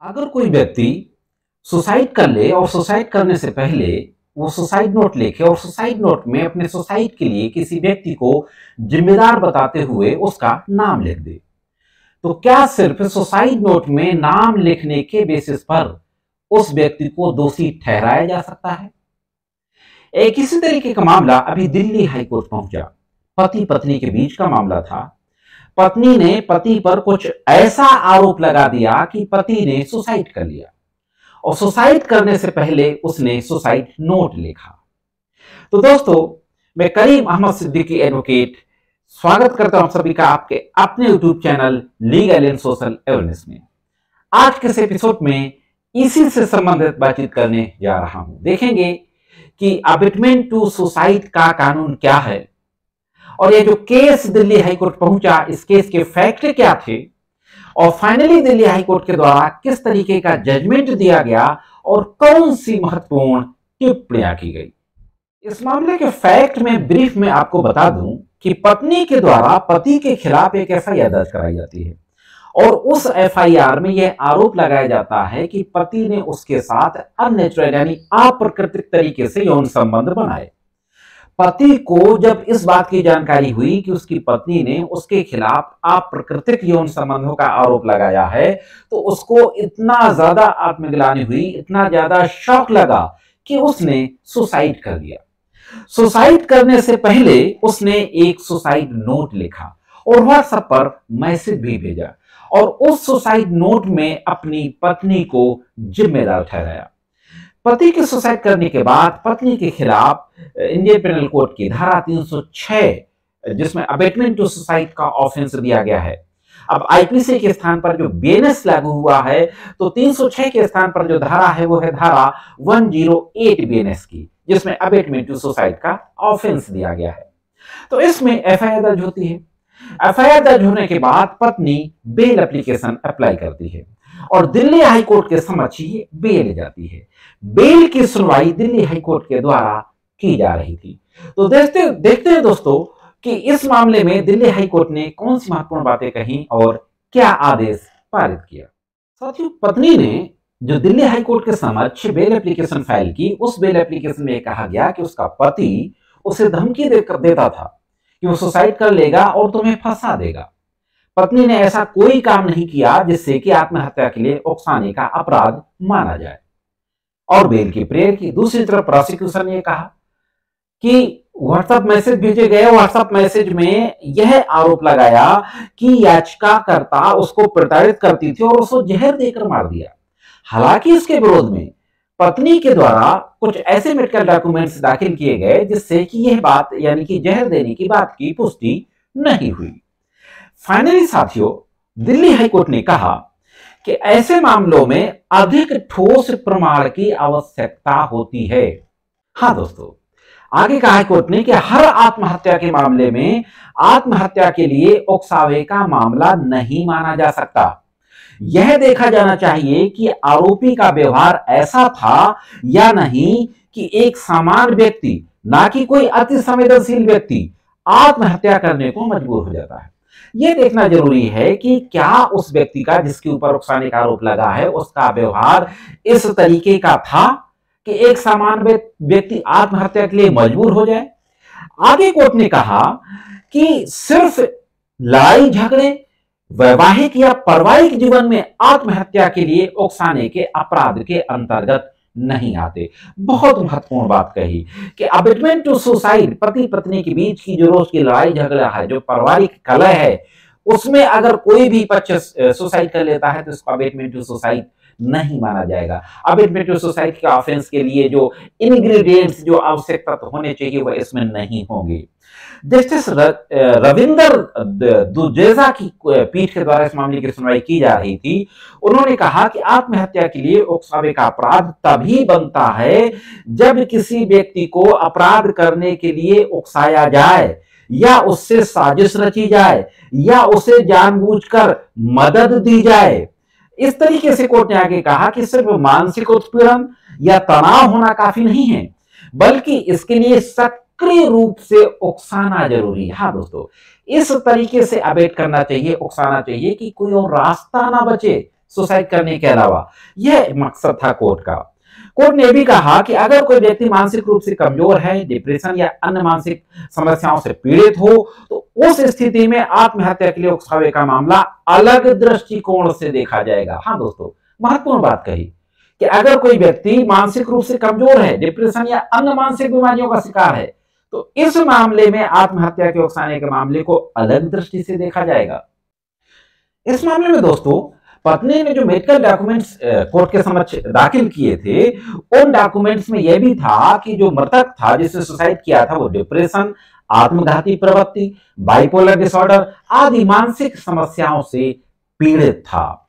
अगर कोई व्यक्ति सुसाइड कर ले और सुसाइड करने से पहले वो सुसाइड नोट लिखे और सुसाइड नोट में अपने सुसाइड के लिए किसी व्यक्ति को जिम्मेदार बताते हुए उसका नाम लिख दे, तो क्या सिर्फ सुसाइड नोट में नाम लिखने के बेसिस पर उस व्यक्ति को दोषी ठहराया जा सकता है? एक इसी तरीके का मामला अभी दिल्ली हाईकोर्ट पहुंचा। पति पत्नी के बीच का मामला था। पत्नी ने पति पर कुछ ऐसा आरोप लगा दिया कि पति ने सुसाइड कर लिया और सुसाइड करने से पहले उसने सुसाइड नोट लिखा। तो दोस्तों, मैं करीम अहमद सिद्दीकी एडवोकेट स्वागत करता हूं सभी का आपके अपने YouTube channel legal and social awareness में। आज के इस एपिसोड में इसी से संबंधित बातचीत करने जा रहा हूं। देखेंगे कि अबेटमेंट टू सुसाइड का कानून क्या है और ये जो केस दिल्ली हाईकोर्ट पहुंचा, इस केस के फैक्ट क्या थे और फाइनली दिल्ली हाईकोर्ट के द्वारा किस तरीके का जजमेंट दिया गया और कौन सी महत्वपूर्ण टिप्पणियां की गई। इस मामले के फैक्ट में ब्रीफ में आपको बता दूं कि पत्नी के द्वारा पति के खिलाफ एक एफआईआर दर्ज कराई जाती है और उस एफआईआर में यह आरोप लगाया जाता है कि पति ने उसके साथ अननेचुरल यानी अप्राकृतिक तरीके से यौन संबंध बनाए। पति को जब इस बात की जानकारी हुई कि उसकी पत्नी ने उसके खिलाफ अप्राकृतिक यौन संबंधों का आरोप लगाया है, तो उसको इतना ज्यादा आत्मग्लानि हुई, इतना ज्यादा शॉक लगा कि उसने सुसाइड कर लिया। सुसाइड करने से पहले उसने एक सुसाइड नोट लिखा और व्हाट्सएप पर मैसेज भी भेजा और उस सुसाइड नोट में अपनी पत्नी को जिम्मेदार ठहराया। पति के सुसाइड करने के बाद पत्नी के खिलाफ इंडियन पेनल कोड की धारा 306 जिसमें अबेटमेंट टू सुसाइड का ऑफेंस दिया गया है। अब आईपीसी के स्थान पर जो बीएनएस लागू हुआ है, तो 306 के स्थान पर जो धारा है वो है धारा 108 बीएनएस की, जिसमें अबेटमेंट टू सुसाइड का ऑफेंस दिया गया है। तो इसमें एफआईआर दर्ज होती है। एफआईआर दर्ज होने के बाद पत्नी बेल एप्लीकेशन अप्लाई करती है और दिल्ली हाईकोर्ट के समक्ष ये बेल जाती है। बेल की सुनवाई दिल्ली हाईकोर्ट के द्वारा की जा रही थी। तो देखते हैं दोस्तों कि इस मामले में दिल्ली हाईकोर्ट ने कौन सी महत्वपूर्ण बातें कही और क्या आदेश पारित किया। साथियों, पत्नी ने जो दिल्ली हाईकोर्ट के समक्ष बेल एप्लीकेशन फाइल की, उस बेल एप्लीकेशन में कहा गया कि उसका पति उसे धमकी देता था कि वो सुसाइड कर लेगा और तुम्हें फंसा देगा। पत्नी ने ऐसा कोई काम नहीं किया जिससे कि आत्महत्या के लिए उकसाने का अपराध माना जाए और बेल की प्रेयर की। दूसरी तरफ प्रोसिक्यूशन ने कहा कि व्हाट्सएप मैसेज भेजे गए, व्हाट्सएप मैसेज में यह आरोप लगाया कि याचिकाकर्ता उसको प्रताड़ित करती थी और उसको जहर देकर मार दिया। हालांकि इसके विरोध में पत्नी के द्वारा कुछ ऐसे मेडिकल डॉक्यूमेंट्स दाखिल किए गए जिससे कि यह बात यानी कि जहर देने की बात की पुष्टि नहीं हुई। फाइनली साथियों, दिल्ली हाईकोर्ट ने कहा कि ऐसे मामलों में अधिक ठोस प्रमाण की आवश्यकता होती है। हाँ दोस्तों, आगे कहा हाईकोर्ट ने कि हर आत्महत्या के मामले में आत्महत्या के लिए उकसावे का मामला नहीं माना जा सकता। यह देखा जाना चाहिए कि आरोपी का व्यवहार ऐसा था या नहीं कि एक सामान्य व्यक्ति, ना कि कोई अति संवेदनशील व्यक्ति आत्महत्या करने को मजबूर हो जाता है। यह देखना जरूरी है कि क्या उस व्यक्ति का जिसके ऊपर उकसाने का आरोप लगा है उसका व्यवहार इस तरीके का था कि एक सामान्य व्यक्ति आत्महत्या के लिए मजबूर हो जाए। आगे कोर्ट ने कहा कि सिर्फ लड़ाई झगड़े, वैवाहिक या पारिवारिक जीवन में आत्महत्या के लिए उकसाने के अपराध के अंतर्गत नहीं आते। बहुत महत्वपूर्ण बात कही कि अबेटमेंट टू सुसाइड पति पत्नी के बीच की जो रोज की लड़ाई झगड़ा है, जो पारिवारिक कलह है, उसमें अगर कोई भी पक्ष सुसाइड कर लेता है तो इसको अबेटमेंट टू सुसाइड नहीं माना जाएगा। अबेटमेंट टू सुसाइड के ऑफेंस के लिए जो इंग्रेडिएंट्स, जो आवश्यक तत्व होने चाहिए वह इसमें नहीं होंगे। जस्टिस रविंदर दुजेजा की पीठ के द्वारा इस मामले की सुनवाई की जा रही थी। उन्होंने कहा कि आत्महत्या के लिए उकसावे का अपराध तभी बनता है जब किसी व्यक्ति को अपराध करने के लिए उकसाया जाए या उससे साजिश रची जाए या उसे जानबूझकर मदद दी जाए। इस तरीके से कोर्ट ने आगे कहा कि सिर्फ मानसिक उत्पीड़न या तनाव होना काफी नहीं है, बल्कि इसके लिए सक्रिय रूप से उकसाना जरूरी है। हाँ दोस्तों, इस तरीके से अबेट करना चाहिए, उकसाना चाहिए कि कोई और रास्ता ना बचे सुसाइड करने के अलावा। यह मकसद था कोर्ट का। कोर्ट ने भी कहा कि अगर कोई व्यक्ति मानसिक रूप से कमजोर है, डिप्रेशन या अन्य मानसिक समस्याओं से पीड़ित हो, तो उस स्थिति में आत्महत्या के लिए उकसावे का मामला अलग दृष्टिकोण से देखा जाएगा। हाँ दोस्तों, महत्वपूर्ण बात कही कि अगर कोई व्यक्ति मानसिक रूप से कमजोर है, डिप्रेशन या अन्य मानसिक बीमारियों का शिकार है, तो इस मामले में आत्महत्या के उकसाने के मामले को अलग दृष्टि से देखा जाएगा। इस मामले में दोस्तों, पत्नी ने जो मेडिकल डॉक्यूमेंट्स कोर्ट के समक्ष दाखिल किए थे, उन डॉक्यूमेंट्स में यह भी था कि जो मृतक था जिसने सुसाइड किया था वो डिप्रेशन, आत्मघाती प्रवृत्ति, बाइपोलर डिसऑर्डर आदि मानसिक समस्याओं से पीड़ित था।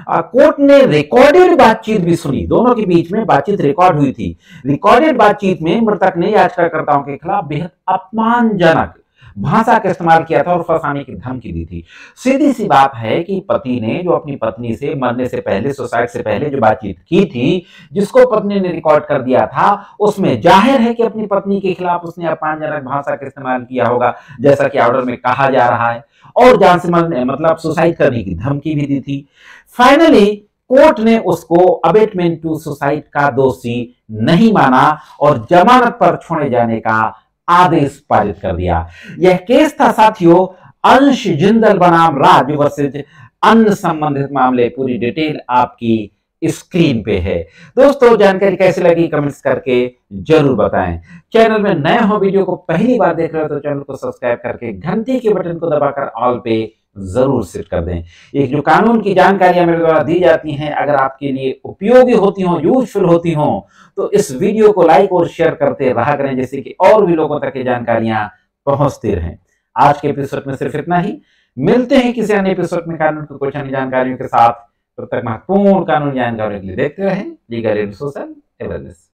कोर्ट ने रिकॉर्डेड बातचीत भी सुनी, दोनों के बीच में बातचीत रिकॉर्ड हुई थी। रिकॉर्डेड बातचीत में मृतक ने याचिकाकर्ताओं के खिलाफ बेहद अपमानजनक भाषा का इस्तेमाल किया था और फंसाने की धमकी दी थी। सीधी सी बात है कि पति ने जो अपनी पत्नी से मरने से पहले, सुसाइड से पहले जो बातचीत की थी, जिसको पत्नी ने रिकॉर्ड कर दिया था, उसमें जाहिर है कि अपनी पत्नी के खिलाफ उसने अपमानजनक भाषा का इस्तेमाल किया होगा, जैसा कि ऑर्डर में कहा जा रहा है, और जान से मतलब सुसाइड करने की धमकी भी दी थी। फाइनली कोर्ट ने उसको अबेटमेंट टू सुसाइड का दोषी नहीं माना और जमानत पर छोड़े जाने का आदेश पारित कर दिया। यह केस था साथियों अंश जिंदल बनाम राज वर्सेज अन्य संबंधित मामले। पूरी डिटेल आपकी स्क्रीन पे है। दोस्तों, जानकारी कैसी लगी कमेंट्स करके जरूर बताएं। चैनल में नए हो, वीडियो को पहली बार देख रहे हो तो चैनल को सब्सक्राइब करके घंटी के बटन को दबाकर ऑल पे जरूर सेट कर दें। ये जो कानून की जानकारियां मेरे द्वारा दी जाती हैं, अगर आपके लिए उपयोगी होती हो, यूजफुल होती हो, तो इस वीडियो को लाइक और शेयर करते रहा करें, जैसे कि और भी लोगों तक ये जानकारियां पहुंचती रहें। आज के एपिसोड में सिर्फ इतना ही। मिलते हैं किसी अन्य एपिसोड में कानून की कुछ अन्य जानकारियों के साथ। तब तक महत्वपूर्ण कानूनी जानकारियों के लिए देखते रहें लीगल एंड सोशल अवेयरनेस।